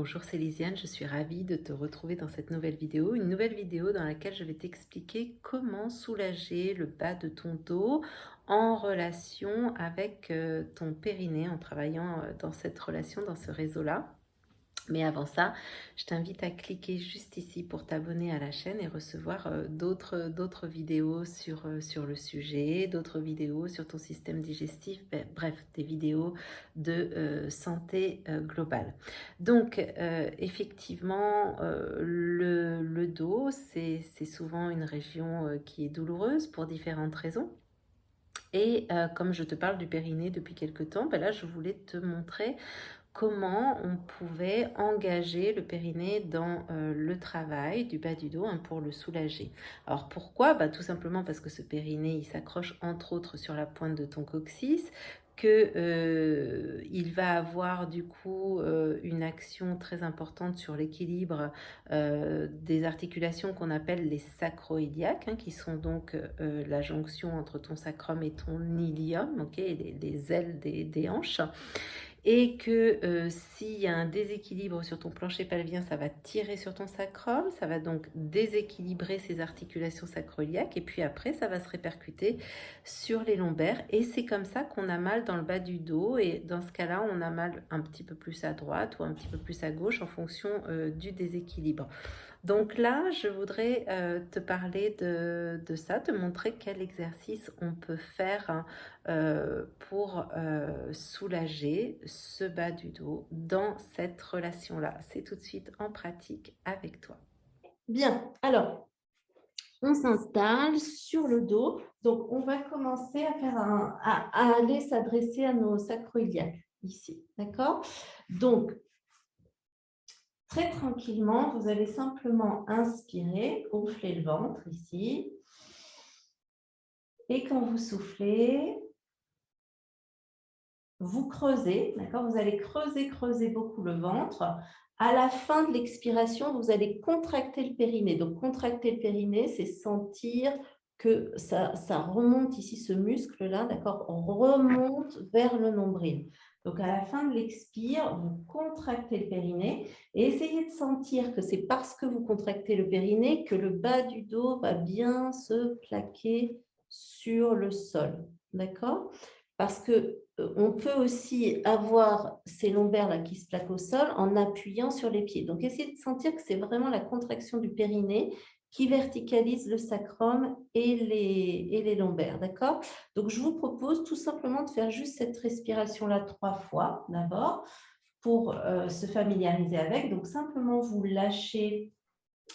Bonjour, c'est Lisiane, je suis ravie de te retrouver dans cette nouvelle vidéo. Une nouvelle vidéo dans laquelle je vais t'expliquer comment soulager le bas de ton dos en relation avec ton périnée, en travaillant dans cette relation, dans ce réseau-là. Mais avant ça, je t'invite à cliquer juste ici pour t'abonner à la chaîne et recevoir d'autres vidéos sur le sujet, d'autres vidéos sur ton système digestif, bref, des vidéos de santé globale. Donc, effectivement, le dos, c'est souvent une région qui est douloureuse pour différentes raisons. Et comme je te parle du périnée depuis quelque temps, ben là, je voulais te montrer comment on pouvait engager le périnée dans le travail du bas du dos, hein, pour le soulager. Alors pourquoi? Bah, tout simplement parce que ce périnée, il s'accroche entre autres sur la pointe de ton coccyx, que il va avoir du coup une action très importante sur l'équilibre des articulations qu'on appelle les sacroiliaques, hein, qui sont donc la jonction entre ton sacrum et ton ilium, okay, les ailes des hanches. Et que s'il y a un déséquilibre sur ton plancher pelvien, ça va tirer sur ton sacrum, ça va donc déséquilibrer ces articulations sacroiliaques et puis après ça va se répercuter sur les lombaires et c'est comme ça qu'on a mal dans le bas du dos et dans ce cas-là on a mal un petit peu plus à droite ou un petit peu plus à gauche en fonction du déséquilibre. Donc là, je voudrais te parler de ça, te montrer quel exercice on peut faire, hein, pour soulager ce bas du dos dans cette relation-là. C'est tout de suite en pratique avec toi. Bien, alors, on s'installe sur le dos. Donc, on va commencer à faire à aller s'adresser à nos sacroiliacs ici. D'accord? Donc, très tranquillement, vous allez simplement inspirer, gonfler le ventre ici. Et quand vous soufflez, vous creusez, d'accord? Vous allez creuser beaucoup le ventre. À la fin de l'expiration, vous allez contracter le périnée. Donc, contracter le périnée, c'est sentir que ça remonte ici, ce muscle-là, d'accord? On remonte vers le nombril. Donc, à la fin de l'expire, vous contractez le périnée et essayez de sentir que c'est parce que vous contractez le périnée que le bas du dos va bien se plaquer sur le sol, d'accord? Parce que on peut aussi avoir ces lombaires-là qui se plaquent au sol en appuyant sur les pieds. Donc, essayez de sentir que c'est vraiment la contraction du périnée qui verticalise le sacrum et les lombaires, d'accord? Donc, je vous propose tout simplement de faire juste cette respiration-là 3 fois d'abord pour se familiariser avec. Donc, simplement, vous lâchez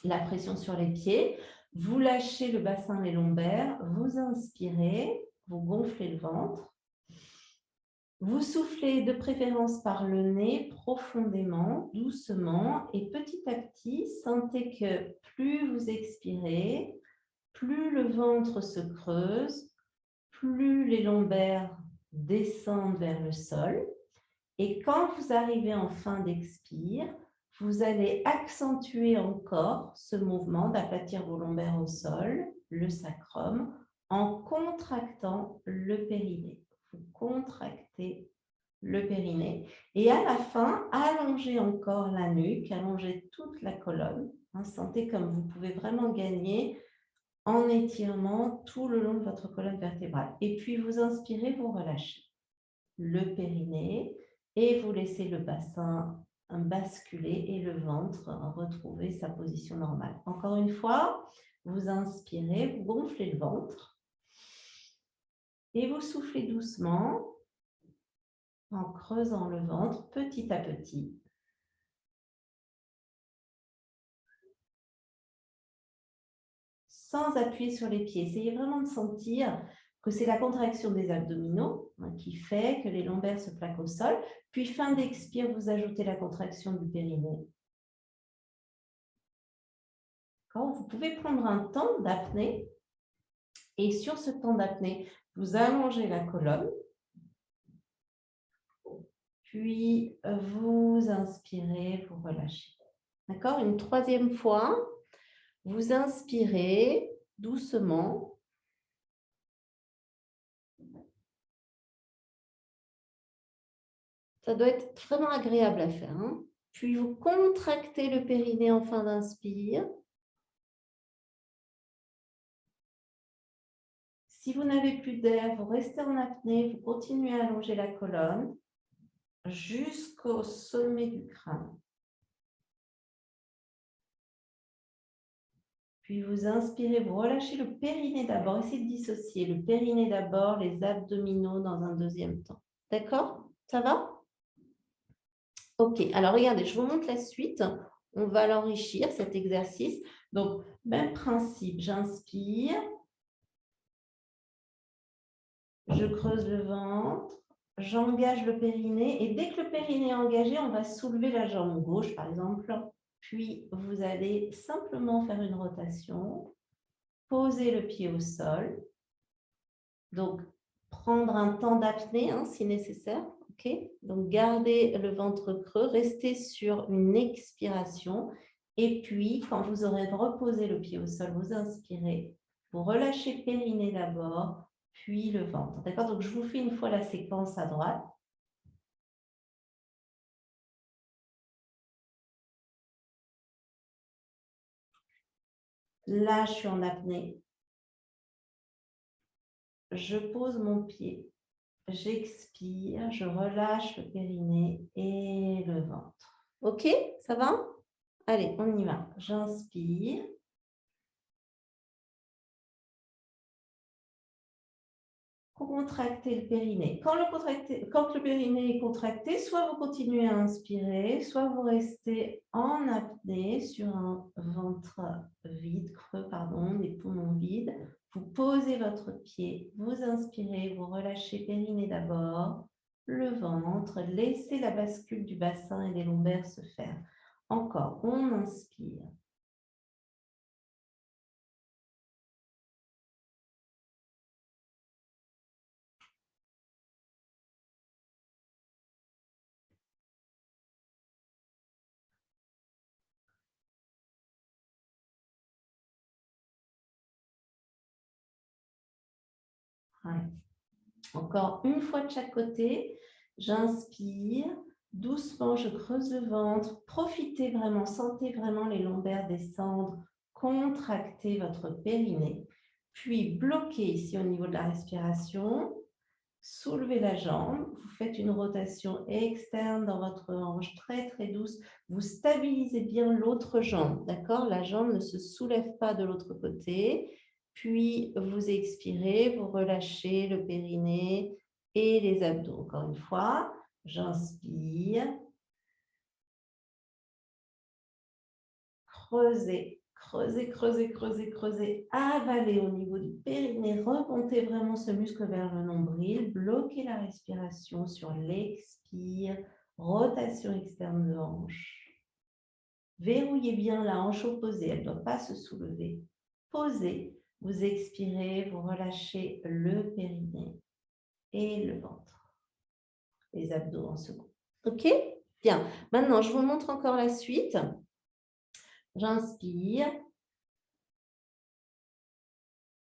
la pression sur les pieds, vous lâchez le bassin, les lombaires, vous inspirez, vous gonflez le ventre. Vous soufflez de préférence par le nez profondément, doucement et petit à petit, sentez que plus vous expirez, plus le ventre se creuse, plus les lombaires descendent vers le sol. Et quand vous arrivez en fin d'expire, vous allez accentuer encore ce mouvement d'aplatir vos lombaires au sol, le sacrum, en contractant le périnée. Vous contractez le périnée. Et à la fin, allongez encore la nuque, allongez toute la colonne. Sentez comme vous pouvez vraiment gagner en étirant tout le long de votre colonne vertébrale. Et puis, vous inspirez, vous relâchez le périnée et vous laissez le bassin basculer et le ventre retrouver sa position normale. Encore une fois, vous inspirez, vous gonflez le ventre et vous soufflez doucement en creusant le ventre petit à petit. Sans appuyer sur les pieds. Essayez vraiment de sentir que c'est la contraction des abdominaux qui fait que les lombaires se plaquent au sol. Puis, fin d'expire, vous ajoutez la contraction du périnée. Vous pouvez prendre un temps d'apnée et sur ce temps d'apnée, vous allongez la colonne. Puis, vous inspirez, vous relâchez. D'accord? Une troisième fois, vous inspirez doucement. Ça doit être vraiment agréable à faire. Puis vous contractez le périnée en fin d'inspire. Si vous n'avez plus d'air, vous restez en apnée, vous continuez à allonger la colonne jusqu'au sommet du crâne. Puis vous inspirez, vous relâchez le périnée d'abord. Essayez de dissocier le périnée d'abord, les abdominaux dans un deuxième temps. D'accord? Ça va? Ok, alors regardez, je vous montre la suite. On va l'enrichir, cet exercice. Donc, même principe, j'inspire. Je creuse le ventre. J'engage le périnée. Et dès que le périnée est engagé, on va soulever la jambe gauche, par exemple. Puis, vous allez simplement faire une rotation. Poser le pied au sol. Donc, prendre un temps d'apnée si nécessaire. Okay. Donc, gardez le ventre creux, restez sur une expiration. Et puis, quand vous aurez reposé le pied au sol, vous inspirez. Vous relâchez le périnée d'abord, puis le ventre. D'accord? Donc, je vous fais une fois la séquence à droite. Là, je suis en apnée. Je pose mon pied. J'expire, je relâche le périnée et le ventre. Ok, ça va? Allez, on y va. J'inspire. Contractez le périnée. Quand le périnée est contracté, soit vous continuez à inspirer, soit vous restez en apnée sur un ventre vide, creux, pardon, des poumons vides. Vous posez votre pied, vous inspirez, vous relâchez périnée d'abord, le ventre, laissez la bascule du bassin et des lombaires se faire. Encore, on inspire. Ouais. Encore une fois de chaque côté, j'inspire, doucement je creuse le ventre, profitez vraiment, sentez vraiment les lombaires descendre, contractez votre périnée, puis bloquez ici au niveau de la respiration, soulevez la jambe, vous faites une rotation externe dans votre hanche très très douce, vous stabilisez bien l'autre jambe, d'accord? La jambe ne se soulève pas de l'autre côté. Puis, vous expirez, vous relâchez le périnée et les abdos. Encore une fois, j'inspire. Creusez, creusez, creusez, creusez, creusez. Avalez au niveau du périnée. Remontez vraiment ce muscle vers le nombril. Bloquez la respiration sur l'expire. Rotation externe de hanche. Verrouillez bien la hanche opposée. Elle ne doit pas se soulever. Posez. Vous expirez, vous relâchez le périnée et le ventre. Les abdos en second. OK? Bien. Maintenant, je vous montre encore la suite. J'inspire.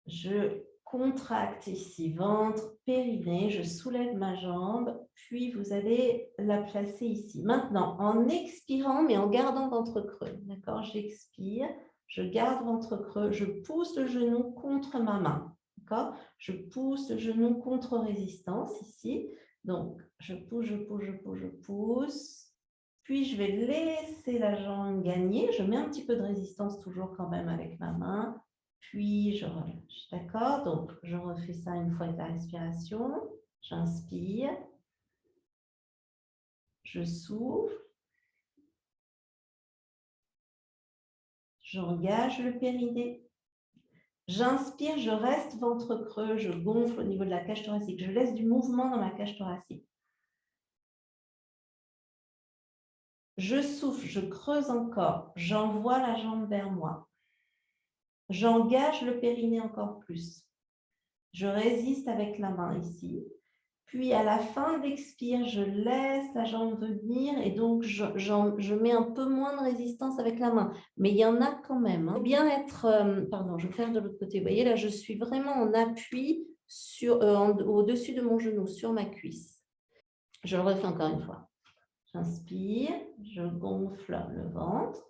Je contracte ici, ventre, périnée. Je soulève ma jambe. Puis, vous allez la placer ici. Maintenant, en expirant, mais en gardant ventre creux. D'accord? J'expire. Je garde ventre creux. Je pousse le genou contre ma main. D'accord? Je pousse le genou contre résistance ici. Donc, je pousse, je pousse, je pousse, je pousse. Puis, je vais laisser la jambe gagner. Je mets un petit peu de résistance toujours quand même avec ma main. Puis, je relâche. D'accord? Donc, je refais ça une fois avec la respiration. J'inspire. Je souffle. J'engage le périnée. J'inspire, je reste ventre creux, je gonfle au niveau de la cage thoracique. Je laisse du mouvement dans ma cage thoracique. Je souffle, je creuse encore. J'envoie la jambe vers moi. J'engage le périnée encore plus. Je résiste avec la main ici. Puis, à la fin de l'expire, je laisse la jambe venir et donc je mets un peu moins de résistance avec la main. Mais il y en a quand même. Bien être... pardon, je vais faire de l'autre côté. Vous voyez, là, je suis vraiment en appui au-dessus de mon genou, sur ma cuisse. Je le refais encore une fois. J'inspire, je gonfle le ventre.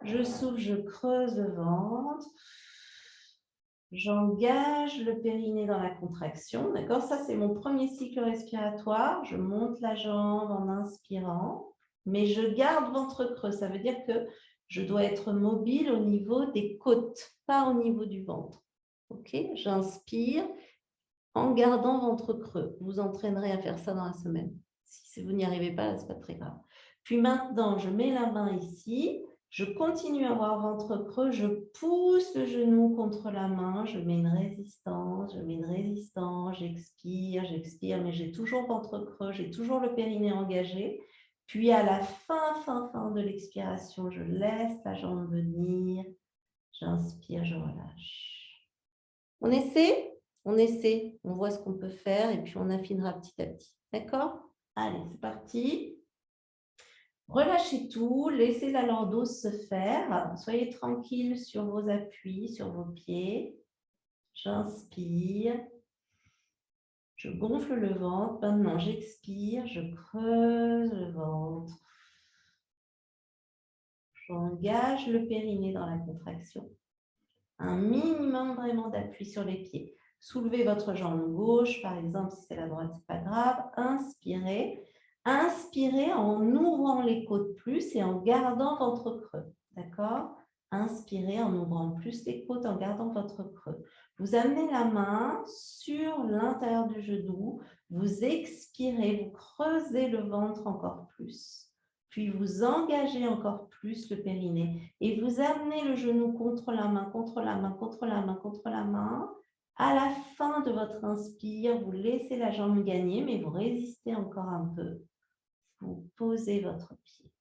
Je souffle, je creuse le ventre. J'engage le périnée dans la contraction. D'accord? Ça, c'est mon premier cycle respiratoire. Je monte la jambe en inspirant, mais je garde ventre creux. Ça veut dire que je dois être mobile au niveau des côtes, pas au niveau du ventre. OK? J'inspire en gardant ventre creux. Vous entraînerez à faire ça dans la semaine. Si vous n'y arrivez pas, ce n'est pas très grave. Puis maintenant, je mets la main ici. Je continue à avoir ventre creux, je pousse le genou contre la main, je mets une résistance, j'expire, mais j'ai toujours ventre creux, j'ai toujours le périnée engagé. Puis à la fin de l'expiration, je laisse la jambe venir, j'inspire, je relâche. On essaie? On essaie, on voit ce qu'on peut faire et puis on affinera petit à petit. D'accord? Allez, c'est parti. Relâchez tout, laissez la lordose se faire. Soyez tranquille sur vos appuis, sur vos pieds. J'inspire. Je gonfle le ventre. Maintenant, j'expire. Je creuse le ventre. J'engage le périnée dans la contraction. Un minimum vraiment d'appui sur les pieds. Soulevez votre jambe gauche, par exemple, si c'est la droite, ce n'est pas grave. Inspirez. Inspirez en ouvrant les côtes plus et en gardant votre creux. D'accord? Inspirez en ouvrant plus les côtes, en gardant votre creux. Vous amenez la main sur l'intérieur du genou. Vous expirez, vous creusez le ventre encore plus. Puis vous engagez encore plus le périnée et vous amenez le genou contre la main, contre la main, contre la main, contre la main. À la fin de votre inspire, vous laissez la jambe gagner, mais vous résistez encore un peu. Vous posez votre pied.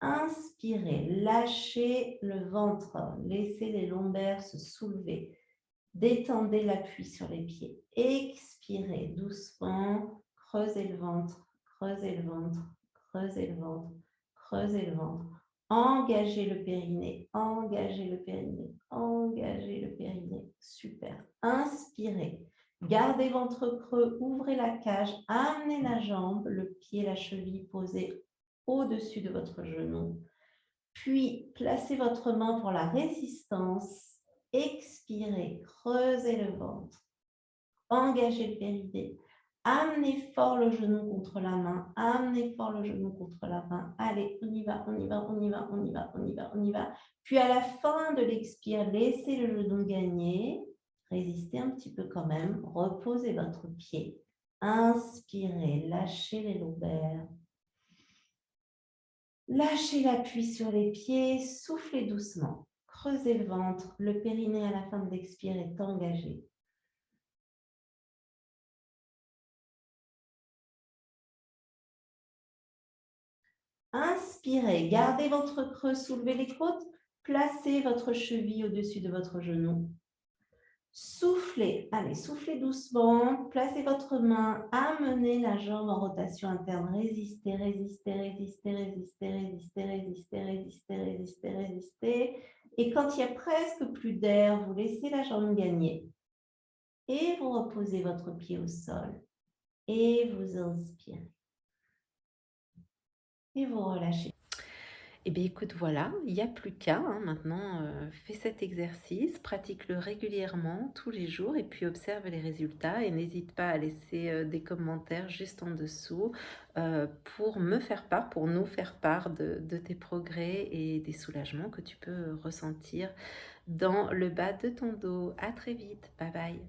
Inspirez, lâchez le ventre, laissez les lombaires se soulever. Détendez l'appui sur les pieds. Expirez doucement, creusez le ventre, creusez le ventre, creusez le ventre, creusez le ventre. Engagez le périnée, engagez le périnée, engagez le périnée. Super. Inspirez. Gardez ventre creux, ouvrez la cage, amenez la jambe, le pied, la cheville posée au-dessus de votre genou. Puis, placez votre main pour la résistance. Expirez, creusez le ventre. Engagez le périnée. Amenez fort le genou contre la main. Amenez fort le genou contre la main. Allez, on y va, on y va, on y va, on y va, on y va, on y va. Puis à la fin de l'expire, laissez le genou gagner. Résistez un petit peu quand même. Reposez votre pied. Inspirez, lâchez les lombaires. Lâchez l'appui sur les pieds, soufflez doucement. Creusez le ventre. Le périnée à la fin de l'expire est engagé. Inspirez, gardez votre creux, soulevez les côtes, placez votre cheville au-dessus de votre genou. Soufflez, allez, soufflez doucement, placez votre main, amenez la jambe en rotation interne, résistez, résistez, résistez, résistez, résistez, résistez, résistez, résistez, résistez. Et quand il y a presque plus d'air, vous laissez la jambe gagner. Et vous reposez votre pied au sol. Et vous inspirez. Et vous relâchez. Eh bien, écoute, voilà, il n'y a plus qu'à, hein, maintenant, fais cet exercice, pratique-le régulièrement, tous les jours, et puis observe les résultats. Et n'hésite pas à laisser des commentaires juste en dessous pour me faire part, pour nous faire part de tes progrès et des soulagements que tu peux ressentir dans le bas de ton dos. À très vite, bye bye.